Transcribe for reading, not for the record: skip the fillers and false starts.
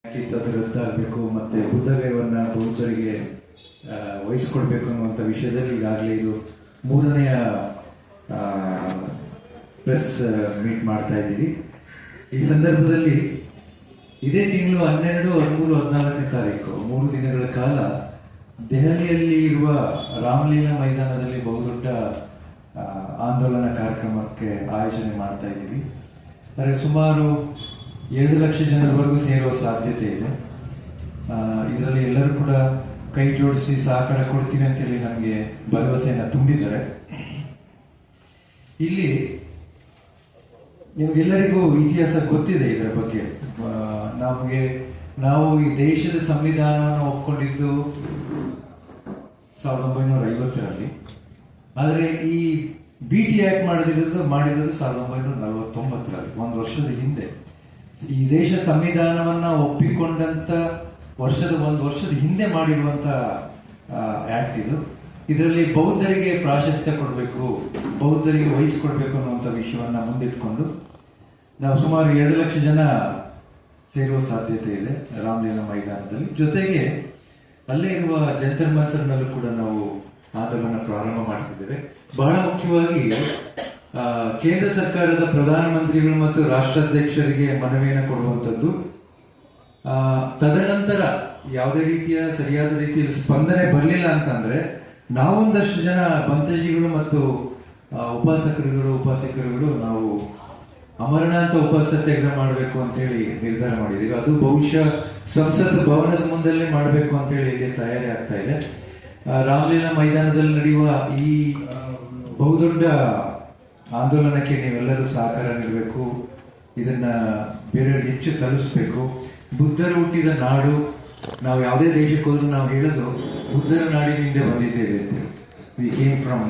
ಅದು ರದ್ದಾಗಬೇಕು ಮತ್ತು ಬುದ್ಧಗಯವನ್ನು ಬೌದ್ಧರಿಗೆ ವಹಿಸ್ಕೊಡ್ಬೇಕು ಅನ್ನುವಂಥ ವಿಷಯದಲ್ಲಿ ಈಗಾಗಲೇ ಇದು ಮೂರನೆಯ ಪ್ರೆಸ್ ಮೀಟ್ ಮಾಡ್ತಾ ಇದ್ದೀವಿ. ಈ ಸಂದರ್ಭದಲ್ಲಿ ಇದೇ ತಿಂಗಳು 12, 13, 14ನೇ ತಾರೀಕು 3 ದಿನಗಳ ಕಾಲ ದೆಹಲಿಯಲ್ಲಿ ಇರುವ ರಾಮಲೀಲಾ ಮೈದಾನದಲ್ಲಿ ಬಹುದೊಡ್ಡ ಆಂದೋಲನ ಕಾರ್ಯಕ್ರಮಕ್ಕೆ ಆಯೋಜನೆ ಮಾಡ್ತಾ ಇದ್ದೀವಿ. ಆದರೆ ಸುಮಾರು 2 ಲಕ್ಷ ಜನರವರೆಗೂ ಸೇರುವ ಸಾಧ್ಯತೆ ಇದೆ. ಇದರಲ್ಲಿ ಎಲ್ಲರೂ ಕೂಡ ಕೈ ಜೋಡಿಸಿ ಸಹಕಾರ ಕೊಡ್ತೀವಿ ಅಂತೇಳಿ ನಮಗೆ ಭರವಸೆಯನ್ನು ತುಂಬಿದ್ದಾರೆ. ಇಲ್ಲಿ ನಿಮಗೆಲ್ಲರಿಗೂ ಇತಿಹಾಸ ಗೊತ್ತಿದೆ ಇದರ ಬಗ್ಗೆ. ನಾವು ಈ ದೇಶದ ಸಂವಿಧಾನವನ್ನು ಒಪ್ಕೊಂಡಿದ್ದು 1950ರಲ್ಲಿ. ಆದರೆ ಈ BT ಆಕ್ಟ್ ಮಾಡಿರೋದು 1949ರಲ್ಲಿ, 1 ವರ್ಷದ ಹಿಂದೆ. ಈ ದೇಶ ಸಂವಿಧಾನವನ್ನ ಒಪ್ಪಿಕೊಂಡಂತ 1 ವರ್ಷದ ಹಿಂದೆ ಮಾಡಿರುವಂತ ಆಕ್ಟ್ ಇದು. ಇದರಲ್ಲಿ ಬೌದ್ಧರಿಗೆ ಪ್ರಾಶಸ್ತ್ಯ ಕೊಡಬೇಕು, ಬೌದ್ಧರಿಗೆ ವಹಿಸ್ಕೊಡ್ಬೇಕು ಅನ್ನುವಂಥ ವಿಷಯವನ್ನ ಮುಂದಿಟ್ಕೊಂಡು ನಾವು ಸುಮಾರು 2 ಲಕ್ಷ ಜನ ಸೇರುವ ಸಾಧ್ಯತೆ ಇದೆ ರಾಮಲೀಲಾ ಮೈದಾನದಲ್ಲಿ. ಜೊತೆಗೆ ಅಲ್ಲೇ ಇರುವ ಜಂತರ್ ಮಂತರ್ನಲ್ಲೂ ಕೂಡ ನಾವು ಆಂದೋಲನ ಪ್ರಾರಂಭ ಮಾಡ್ತಿದ್ದೇವೆ. ಬಹಳ ಮುಖ್ಯವಾಗಿ ಕೇಂದ್ರ ಸರ್ಕಾರದ ಪ್ರಧಾನಮಂತ್ರಿಗಳು ಮತ್ತು ರಾಷ್ಟ್ರಾಧ್ಯಕ್ಷರಿಗೆ ಮನವಿಯನ್ನು ಕೊಡುವಂಥದ್ದು. ತದನಂತರ ಯಾವುದೇ ರೀತಿಯ ಸರಿಯಾದ ರೀತಿಯಲ್ಲಿ ಸ್ಪಂದನೆ ಬರಲಿಲ್ಲ ಅಂತಂದ್ರೆ ನಾವೊಂದಷ್ಟು ಜನ ಬಂತಜಿಗಳು ಮತ್ತು ಉಪಾಸಕರುಗಳು ನಾವು ಅಮರನಾಥ ಉಪವಾಸ ಸತ್ಯಾಗ್ರಹ ಮಾಡಬೇಕು ಅಂತ ಹೇಳಿ ನಿರ್ಧಾರ ಮಾಡಿದ್ದೀವಿ. ಅದು ಬಹುಶಃ ಸಂಸತ್ ಭವನದ ಮುಂದಲ್ಲೇ ಮಾಡಬೇಕು ಅಂತ ಹೇಳಿ ಇಲ್ಲಿ ತಯಾರಿ ಆಗ್ತಾ ಇದೆ. ರಾಮಲೀಲಾ ಮೈದಾನದಲ್ಲಿ ನಡೆಯುವ ಈ ಬಹುದೊಡ್ಡ ಆಂದೋಲನಕ್ಕೆ ನೀವೆಲ್ಲರೂ ಸಹಕಾರ ನೀಡಬೇಕು. ಇದನ್ನ ಬೇರೆಯವ್ರಿಗೆ ಹೆಚ್ಚು ತಲುಪಿಸ್ಬೇಕು. ಬುದ್ಧರು ಹುಟ್ಟಿದ ನಾಡು, ನಾವು ಯಾವುದೇ ದೇಶಕ್ಕೆ ಹೋದ್ರೂ ನಾವು ಹೇಳೋದು ಬುದ್ಧರ ನಾಡಿನಿಂದ ಬಂದಿದ್ದೇವೆ ಅಂತ. We came from